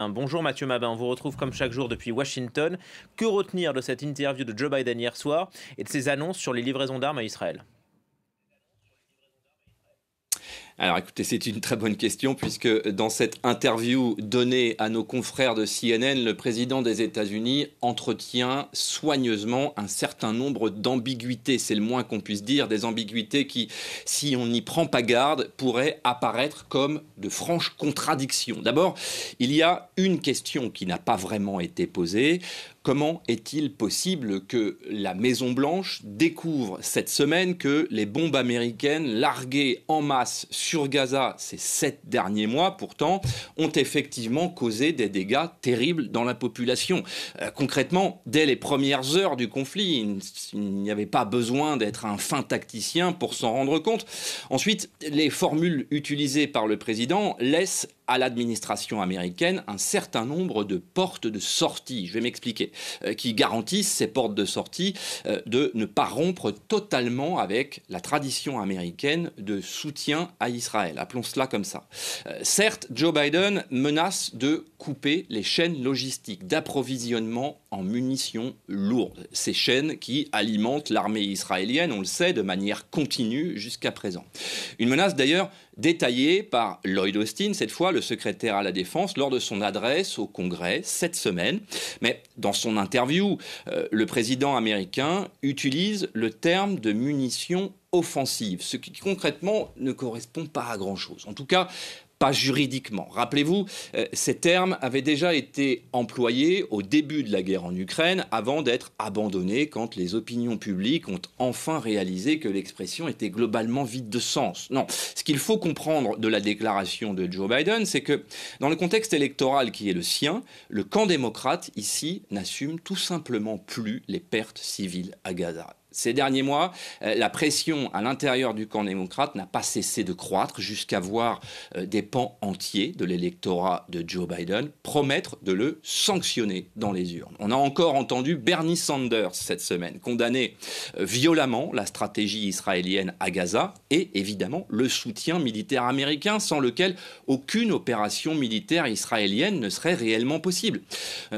Bonjour Mathieu Mabin, on vous retrouve comme chaque jour depuis Washington. Que retenir de cette interview de Joe Biden hier soir et de ses annonces sur les livraisons d'armes à Israël? Alors écoutez, c'est une très bonne question puisque dans cette interview donnée à nos confrères de CNN, le président des États-Unis entretient soigneusement un certain nombre d'ambiguïtés. C'est le moins qu'on puisse dire, des ambiguïtés qui, si on n'y prend pas garde, pourraient apparaître comme de franches contradictions. D'abord, il y a une question qui n'a pas vraiment été posée. Comment est-il possible que la Maison-Blanche découvre cette semaine que les bombes américaines larguées en masse sur Gaza ces 7 derniers mois, pourtant, ont effectivement causé des dégâts terribles dans la population? Concrètement, dès les premières heures du conflit, il n'y avait pas besoin d'être un fin tacticien pour s'en rendre compte. Ensuite, les formules utilisées par le président laissent à l'administration américaine un certain nombre de portes de sortie, je vais m'expliquer, qui garantissent ces portes de sortie de ne pas rompre totalement avec la tradition américaine de soutien à Israël, appelons cela comme ça. Certes, Joe Biden menace de couper les chaînes logistiques d'approvisionnement en munitions lourdes, ces chaînes qui alimentent l'armée israélienne, on le sait, de manière continue jusqu'à présent. Une menace d'ailleurs détaillée par Lloyd Austin, cette fois le secrétaire à la Défense, lors de son adresse au Congrès cette semaine. Mais dans son interview, le président américain utilise le terme de munitions offensives, ce qui concrètement ne correspond pas à grand-chose. En tout cas, pas juridiquement. Rappelez-vous, ces termes avaient déjà été employés au début de la guerre en Ukraine, avant d'être abandonnés quand les opinions publiques ont enfin réalisé que l'expression était globalement vide de sens. Non, ce qu'il faut comprendre de la déclaration de Joe Biden, c'est que dans le contexte électoral qui est le sien, le camp démocrate ici n'assume tout simplement plus les pertes civiles à Gaza. Ces derniers mois, la pression à l'intérieur du camp démocrate n'a pas cessé de croître jusqu'à voir des pans entiers de l'électorat de Joe Biden promettre de le sanctionner dans les urnes. On a encore entendu Bernie Sanders cette semaine condamner violemment la stratégie israélienne à Gaza et évidemment le soutien militaire américain sans lequel aucune opération militaire israélienne ne serait réellement possible.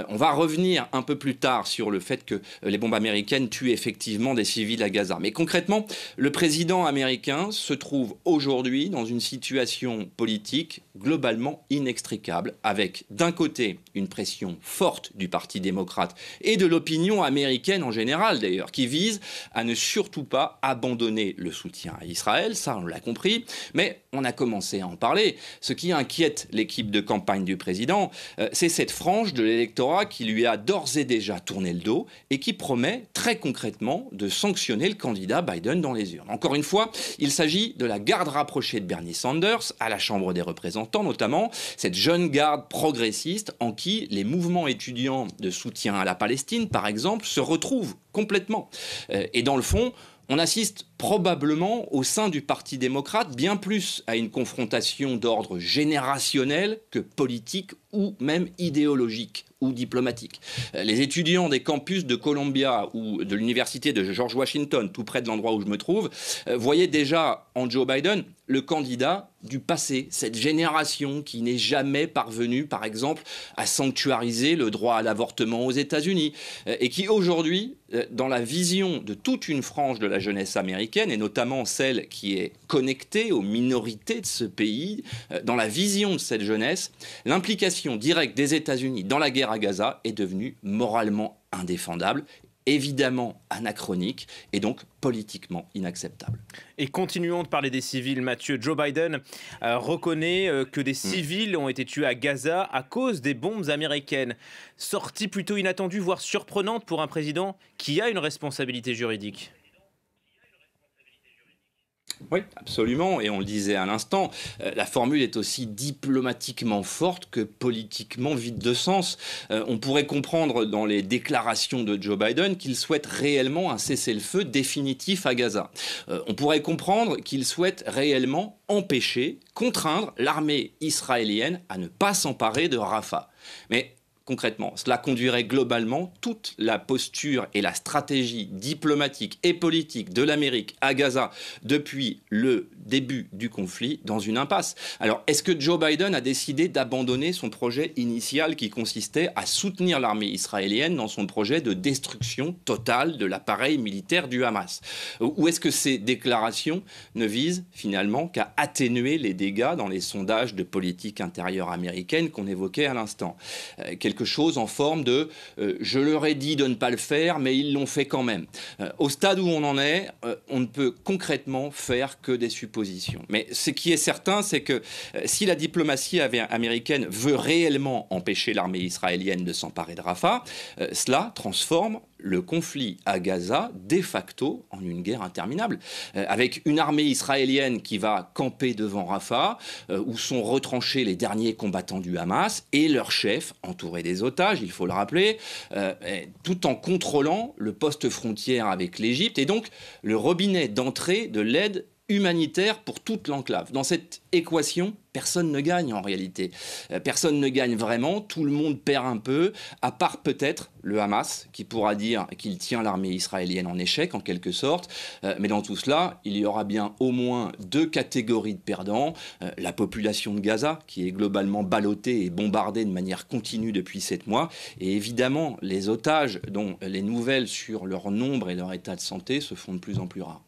On va revenir un peu plus tard sur le fait que les bombes américaines tuent effectivement des civils à Gaza. Mais concrètement, le président américain se trouve aujourd'hui dans une situation politique globalement inextricable, avec d'un côté une pression forte du Parti démocrate et de l'opinion américaine en général d'ailleurs, qui vise à ne surtout pas abandonner le soutien à Israël, ça on l'a compris, mais on a commencé à en parler. Ce qui inquiète l'équipe de campagne du président, c'est cette frange de l'électorat qui lui a d'ores et déjà tourné le dos et qui promet très concrètement de sanctionner le candidat Biden dans les urnes. Encore une fois, il s'agit de la garde rapprochée de Bernie Sanders, à la Chambre des représentants notamment, cette jeune garde progressiste en qui les mouvements étudiants de soutien à la Palestine, par exemple, se retrouvent complètement. Et dans le fond, on assiste probablement au sein du Parti démocrate bien plus à une confrontation d'ordre générationnel que politique ou même idéologique ou diplomatique. Les étudiants des campus de Columbia ou de l'université de George Washington, tout près de l'endroit où je me trouve, voyaient déjà en Joe Biden le candidat du passé, cette génération qui n'est jamais parvenue, par exemple, à sanctuariser le droit à l'avortement aux États-Unis et qui aujourd'hui, dans la vision de toute une frange de la jeunesse américaine, et notamment celle qui est connectée aux minorités de ce pays, dans la vision de cette jeunesse, l'implication directe des États-Unis dans la guerre à Gaza est devenue moralement indéfendable, évidemment anachronique et donc politiquement inacceptable. Et continuons de parler des civils, Mathieu. Joe Biden reconnaît que des civils ont été tués à Gaza à cause des bombes américaines. Sortie plutôt inattendue, voire surprenante pour un président qui a une responsabilité juridique. Oui, absolument, et on le disait à l'instant, la formule est aussi diplomatiquement forte que politiquement vide de sens. On pourrait comprendre dans les déclarations de Joe Biden qu'il souhaite réellement un cessez-le-feu définitif à Gaza. On pourrait comprendre qu'il souhaite réellement empêcher, contraindre l'armée israélienne à ne pas s'emparer de Rafah. Mais concrètement? Cela conduirait globalement toute la posture et la stratégie diplomatique et politique de l'Amérique à Gaza depuis le début du conflit dans une impasse. Alors, est-ce que Joe Biden a décidé d'abandonner son projet initial qui consistait à soutenir l'armée israélienne dans son projet de destruction totale de l'appareil militaire du Hamas? Ou est-ce que ces déclarations ne visent finalement qu'à atténuer les dégâts dans les sondages de politique intérieure américaine qu'on évoquait à l'instant? Quelque chose en forme de je leur ai dit de ne pas le faire, mais ils l'ont fait quand même. Au stade où on en est, on ne peut concrètement faire que des suppositions. Mais ce qui est certain, c'est que si la diplomatie américaine veut réellement empêcher l'armée israélienne de s'emparer de Rafah, cela transforme le conflit à Gaza de facto en une guerre interminable, avec une armée israélienne qui va camper devant Rafah, où sont retranchés les derniers combattants du Hamas et leur chef, entouré des otages, il faut le rappeler, tout en contrôlant le poste frontière avec l'Égypte et donc le robinet d'entrée de l'aide humanitaire pour toute l'enclave. Dans cette équation, personne ne gagne en réalité. Personne ne gagne vraiment, tout le monde perd un peu, à part peut-être le Hamas, qui pourra dire qu'il tient l'armée israélienne en échec, en quelque sorte. Mais dans tout cela, il y aura bien au moins deux catégories de perdants. La population de Gaza, qui est globalement ballottée et bombardée de manière continue depuis 7 mois. Et évidemment, les otages, dont les nouvelles sur leur nombre et leur état de santé se font de plus en plus rares.